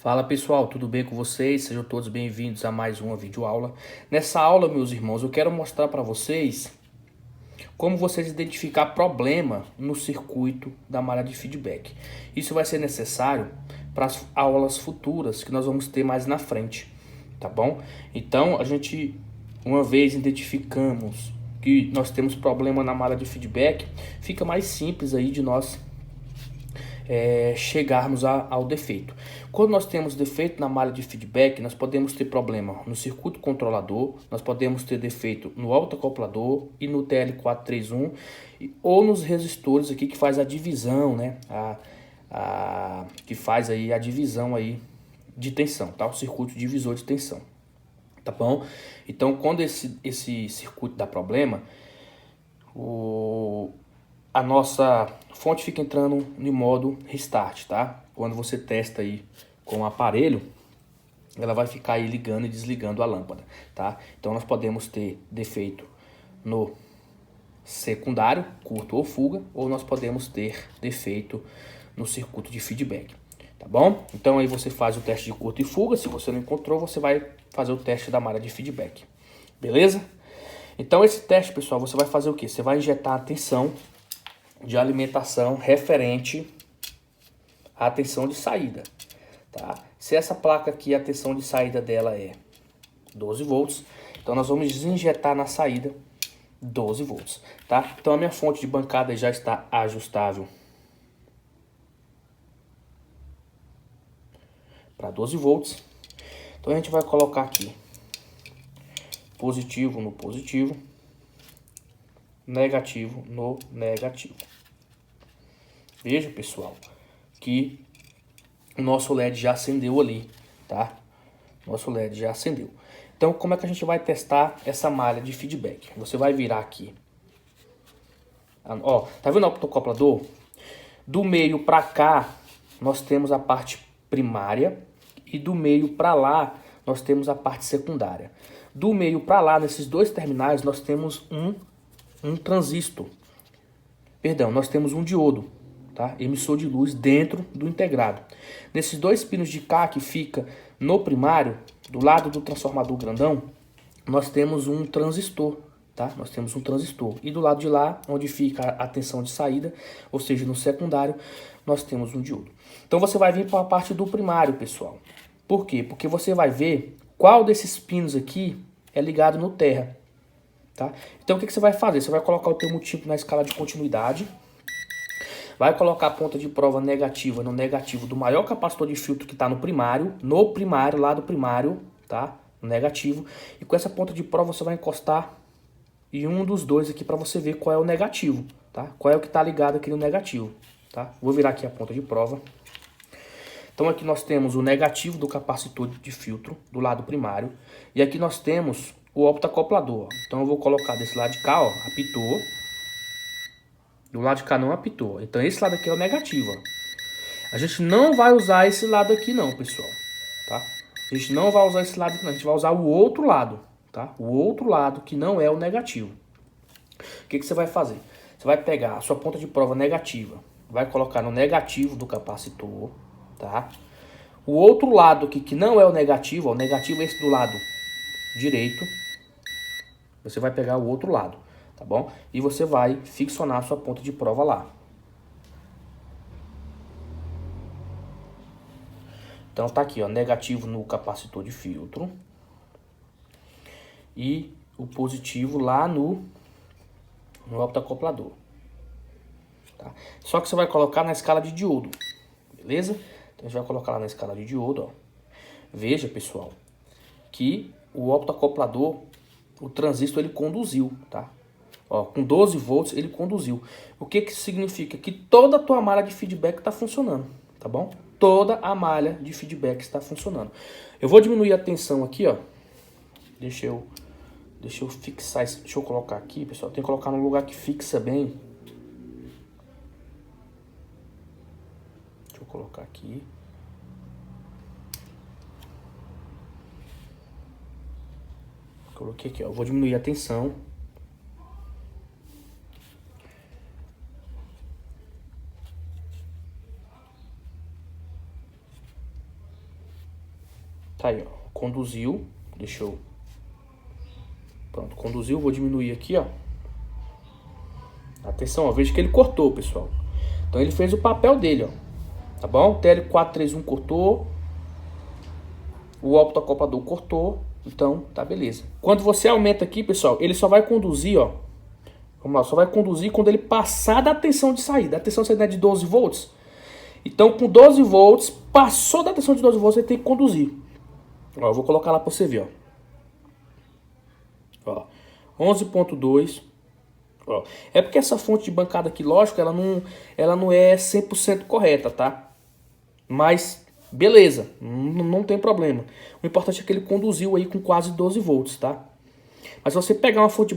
Fala pessoal, tudo bem com vocês? Sejam todos bem-vindos a mais uma videoaula. Nessa aula, meus irmãos, eu quero mostrar para vocês como vocês identificar problema no circuito da malha de feedback. Isso vai ser necessário para as aulas futuras que nós vamos ter mais na frente, tá bom? Então, uma vez identificamos que nós temos problema na malha de feedback, fica mais simples aí de nós chegarmos ao defeito. Quando nós temos defeito na malha de feedback, nós podemos ter problema no circuito controlador, nós podemos ter defeito no autoacoplador e no TL431 ou nos resistores aqui que faz a divisão, né? Que faz aí a divisão aí de tensão, tá? O circuito divisor de tensão, tá bom? Então, quando esse circuito dá problema, a nossa fonte fica entrando em modo restart, tá? Quando você testa aí com o aparelho, ela vai ficar aí ligando e desligando a lâmpada, tá? Então nós podemos ter defeito no secundário, curto ou fuga, ou nós podemos ter defeito no circuito de feedback, tá bom? Então aí você faz o teste de curto e fuga, se você não encontrou, você vai fazer o teste da malha de feedback, beleza? Então esse teste, pessoal, você vai fazer o que? Você vai injetar a tensão de alimentação referente à tensão de saída, tá? Se essa placa aqui, a tensão de saída dela é 12 volts, então nós vamos injetar na saída 12 volts, tá? Então a minha fonte de bancada já está ajustável para 12 volts. Então a gente vai colocar aqui positivo no positivo, negativo no negativo. Veja, pessoal, que o nosso LED já acendeu ali, tá? Nosso LED já acendeu. Então, como é que a gente vai testar essa malha de feedback? Você vai virar aqui. Ó, tá vendo o autoacoplador? Do meio para cá, nós temos a parte primária e do meio para lá, nós temos a parte secundária. Do meio para lá, nesses dois terminais, nós temos um transistor. Perdão, nós temos um diodo, tá? Emissor de luz dentro do integrado. Nesses dois pinos de cá que fica no primário, do lado do transformador grandão, nós temos um transistor, tá? Nós temos um transistor. E do lado de lá, onde fica a tensão de saída, ou seja, no secundário, nós temos um diodo. Então você vai vir para a parte do primário, pessoal. Por quê? Porque você vai ver qual desses pinos aqui é ligado no terra, tá? Então o que você vai fazer? Você vai colocar o teu multímetro na escala de continuidade, vai colocar a ponta de prova negativa no negativo do maior capacitor de filtro que está no primário, lá do primário, tá? No negativo. E com essa ponta de prova você vai encostar em um dos dois aqui para você ver qual é o negativo, tá? Qual é o que está ligado aqui no negativo, tá? Vou virar aqui a ponta de prova. Então aqui nós temos o negativo do capacitor de filtro do lado primário. E aqui nós temos o optacoplador. Então eu vou colocar desse lado de cá, ó, apitou. Do lado de cá não apitou. Então esse lado aqui é o negativo, ó. A gente não vai usar esse lado aqui não, pessoal, tá? A gente não vai usar esse lado aqui não, a gente vai usar o outro lado, tá? O outro lado que não é o negativo. O que você vai fazer? Você vai pegar a sua ponta de prova negativa, vai colocar no negativo do capacitor, tá? O outro lado aqui que não é o negativo, ó, o negativo é esse do lado direito. Você vai pegar o outro lado, tá bom? E você vai ficcionar a sua ponta de prova lá. Então tá aqui, ó, negativo no capacitor de filtro e o positivo lá no optacoplador, tá? Só que você vai colocar na escala de diodo, beleza? Então a gente vai colocar lá na escala de diodo, ó. Veja, pessoal, que o optacoplador, o transistor, ele conduziu, tá? Ó, com 12 volts ele conduziu. O que que significa? Que toda a tua malha de feedback está funcionando, tá bom? Toda a malha de feedback está funcionando. Eu vou diminuir a tensão aqui, ó. Deixa eu fixar isso. Deixa eu colocar aqui, pessoal. Tem que colocar num lugar que fixa bem. Deixa eu colocar aqui. Coloquei aqui, ó. Eu vou diminuir a tensão. Tá aí, ó. Conduziu. Deixa eu... Pronto, conduziu. Vou diminuir aqui, ó. Atenção, ó. Veja que ele cortou, pessoal. Então ele fez o papel dele, ó. Tá bom? TL431 cortou. O optocoplador cortou. Então, tá beleza. Quando você aumenta aqui, pessoal, ele só vai conduzir, ó. Vamos lá, só vai conduzir quando ele passar da tensão de saída. A tensão de saída é de 12 volts. Então, com 12 volts, passou da tensão de 12 volts, ele tem que conduzir. Ó, eu vou colocar lá pra você ver, ó. Ó, 11.2. Ó, é porque essa fonte de bancada aqui, lógico, ela não é 100% correta, tá? Mas, beleza, não tem problema. O importante é que ele conduziu aí com quase 12 volts, tá? Mas se você pegar uma fonte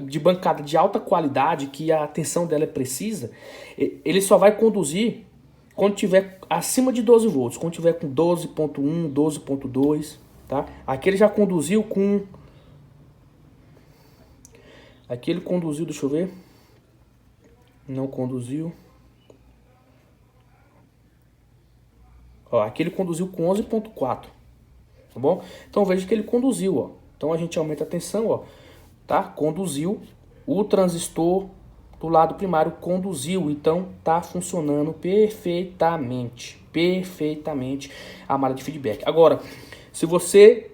de bancada de alta qualidade, que a tensão dela é precisa, ele só vai conduzir quando tiver acima de 12 volts. Quando tiver com 12.1, 12.2, tá? Aqui ele já conduziu com... Aqui ele conduziu, deixa eu ver. Não conduziu. Ó, aqui ele conduziu com 11.4, tá bom? Então veja que ele conduziu, ó. Então a gente aumenta a tensão, ó, tá? Conduziu. O transistor do lado primário conduziu, então tá funcionando perfeitamente. Perfeitamente a malha de feedback. Agora, se você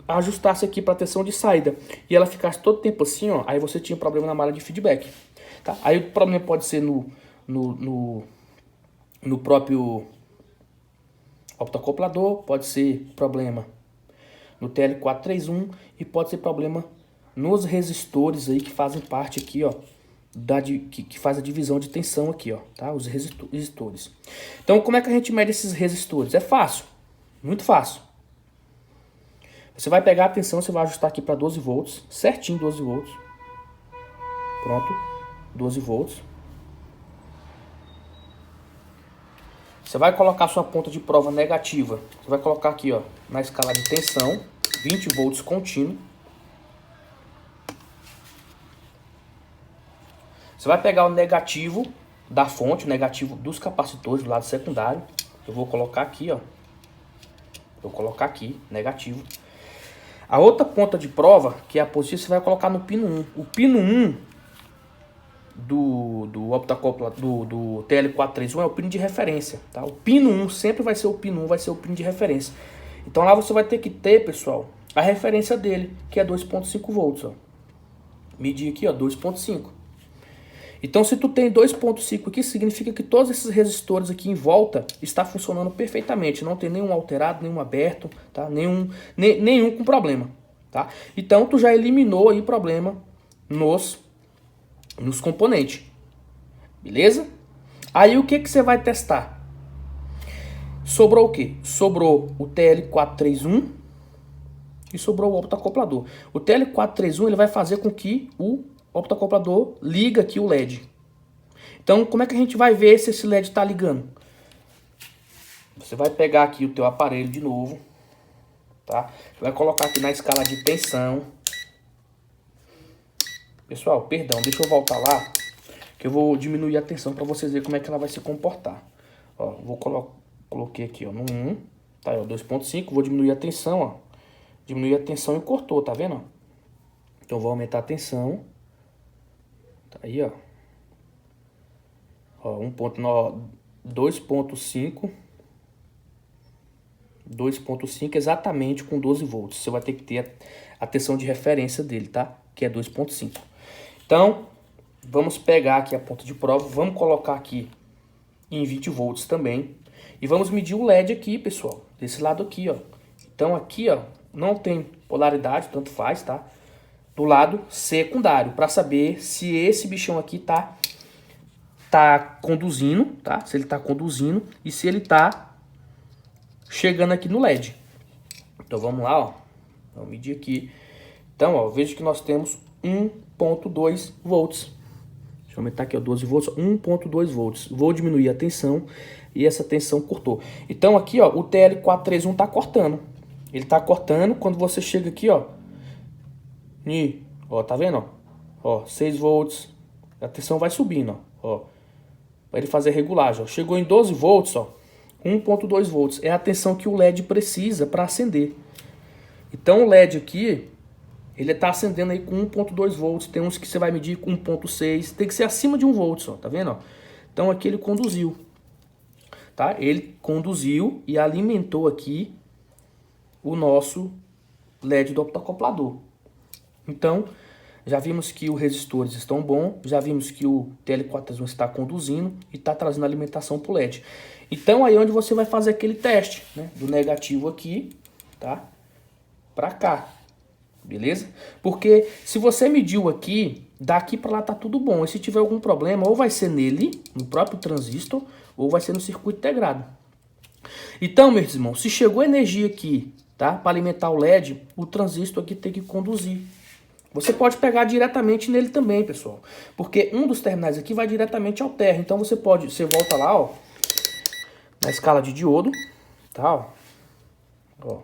ajustasse aqui para tensão de saída e ela ficasse todo tempo assim, ó, aí você tinha problema na malha de feedback, tá? Aí o problema pode ser no próprio optocoplador, pode ser problema no TL431 e pode ser problema nos resistores aí que fazem parte aqui, ó, que faz a divisão de tensão aqui, ó, tá? Os resistores. Então, como é que a gente mede esses resistores? É fácil, muito fácil. Você vai pegar a tensão, você vai ajustar aqui para 12 volts, certinho 12 volts. Pronto, 12 volts. Você vai colocar sua ponta de prova negativa. Você vai colocar aqui, ó, na escala de tensão, 20 volts contínuo. Você vai pegar o negativo da fonte, o negativo dos capacitores do lado secundário. Eu vou colocar aqui, ó. Vou colocar aqui, negativo. A outra ponta de prova, que é a positiva, você vai colocar no pino 1. O pino 1 do optocoplador do TL431 é o pino de referência, tá? O pino 1 sempre vai ser o pino 1, vai ser o pino de referência. Então lá você vai ter que ter, pessoal, a referência dele, que é 2.5 volts, ó. Medir aqui, ó, 2.5. Então se tu tem 2.5 aqui, significa que todos esses resistores aqui em volta está funcionando perfeitamente. Não tem nenhum alterado, nenhum aberto, tá? Nenhum com problema, tá? Então tu já eliminou aí problema nos componentes, beleza? Aí o que você vai testar? Sobrou o que? Sobrou o TL431 e sobrou o optocoplador. O TL431 ele vai fazer com que o optocoplador liga aqui o LED. Então, como é que a gente vai ver se esse LED está ligando? Você vai pegar aqui o teu aparelho de novo, tá? Você vai colocar aqui na escala de tensão. Pessoal, perdão, deixa eu voltar lá, que eu vou diminuir a tensão para vocês verem como é que ela vai se comportar. Ó, coloquei aqui, ó, no 1, tá, ó, 2.5, vou diminuir a tensão, ó. Diminuir a tensão e cortou, tá vendo? Então, vou aumentar a tensão. Tá aí, ó. Ó, 2.5. 2.5 exatamente com 12 volts. Você vai ter que ter a tensão de referência dele, tá? Que é 2.5. Então, vamos pegar aqui a ponta de prova. Vamos colocar aqui em 20 volts também. E vamos medir o LED aqui, pessoal. Desse lado aqui, ó. Então, aqui, ó, não tem polaridade, tanto faz, tá? Do lado secundário, para saber se esse bichão aqui tá conduzindo, tá? Se ele tá conduzindo e se ele tá chegando aqui no LED. Então vamos lá, ó. Vamos medir aqui. Então, ó, veja que nós temos 1.2 volts. Deixa eu aumentar aqui, ó, 12 volts, 1.2 volts. Vou diminuir a tensão e essa tensão cortou. Então aqui, ó, o TL431 tá cortando. Ele tá cortando quando você chega aqui, ó. E, ó, tá vendo, ó? Ó, 6 volts. A tensão vai subindo, ó. Para ele fazer a regulagem, ó. Chegou em 12 volts, ó. 1.2 volts. É a tensão que o LED precisa para acender. Então o LED aqui, ele tá acendendo aí com 1.2 volts, tem uns que você vai medir com 1.6, tem que ser acima de 1 volt só, tá vendo? Ó? Então aqui ele conduziu, tá? Ele conduziu e alimentou aqui o nosso LED do optocoplador. Então, já vimos que os resistores estão bons, já vimis que o TL431 está conduzindo e está trazendo alimentação para o LED. Então, aí é onde você vai fazer aquele teste, né? Do negativo aqui, tá? Para cá, beleza? Porque se você mediu aqui, daqui para lá tá tudo bom. E se tiver algum problema, ou vai ser nele, no próprio transistor, ou vai ser no circuito integrado. Então, meus irmãos, se chegou energia aqui, tá? Para alimentar o LED, o transistor aqui tem que conduzir. Você pode pegar diretamente nele também, pessoal. Porque um dos terminais aqui vai diretamente ao térreo. Então você volta lá, ó, na escala de diodo, tá? Ó.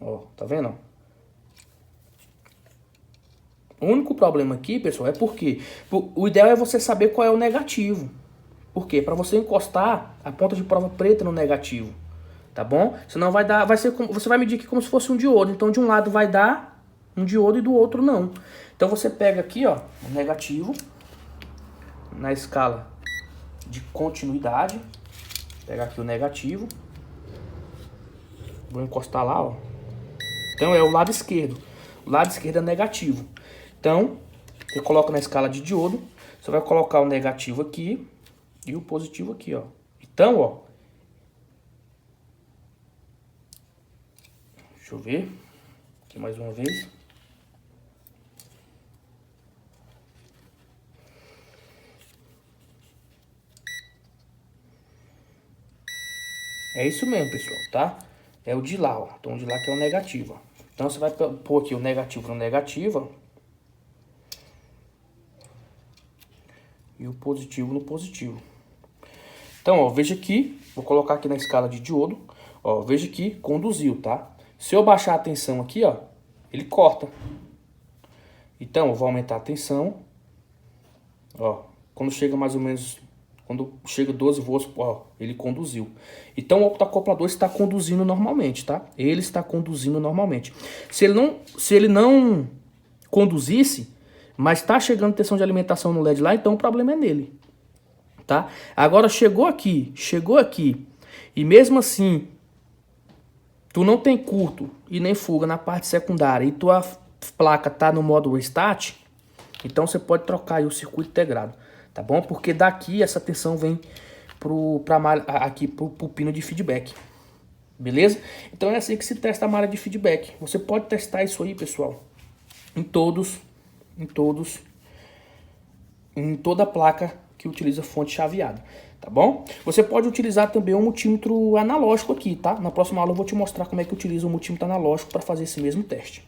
Ó, tá vendo? O único problema aqui, pessoal, é porque o ideal é você saber qual é o negativo. Por quê? Para você encostar a ponta de prova preta no negativo, tá bom? Senão você vai medir aqui como se fosse um diodo. Então de um lado vai dar um diodo e do outro não. Então você pega aqui, ó, o negativo na escala de continuidade. Pegar aqui o negativo. Vou encostar lá, ó. Então é o lado esquerdo. O lado esquerdo é negativo. Então, eu coloco na escala de diodo. Você vai colocar o negativo aqui e o positivo aqui, ó. Então, ó. Deixa eu ver. Aqui mais uma vez. É isso mesmo, pessoal, tá? É o de lá, ó. Então, o de lá que é o negativo, ó. Então, você vai pôr aqui o negativo no negativo, ó. E o positivo no positivo. Então, ó, veja aqui. Vou colocar aqui na escala de diodo. Ó, veja que conduziu, tá? Se eu baixar a tensão aqui, ó, ele corta. Então, eu vou aumentar a tensão. Ó, quando chega mais ou menos... Quando chega 12 volts, ó, ele conduziu. Então o optocoplador está conduzindo normalmente, tá? Ele está conduzindo normalmente. Se ele não conduzisse, mas está chegando tensão de alimentação no LED lá, então o problema é nele, tá? Agora chegou aqui, e mesmo assim, tu não tem curto e nem fuga na parte secundária, e tua placa tá no modo restart, então você pode trocar aí o circuito integrado. Tá bom? Porque daqui essa tensão vem aqui pro pino de feedback. Beleza? Então é assim que se testa a malha de feedback. Você pode testar isso aí, pessoal, em toda a placa que utiliza fonte chaveada. Tá bom? Você pode utilizar também um multímetro analógico aqui, tá? Na próxima aula eu vou te mostrar como é que utiliza o multímetro analógico para fazer esse mesmo teste.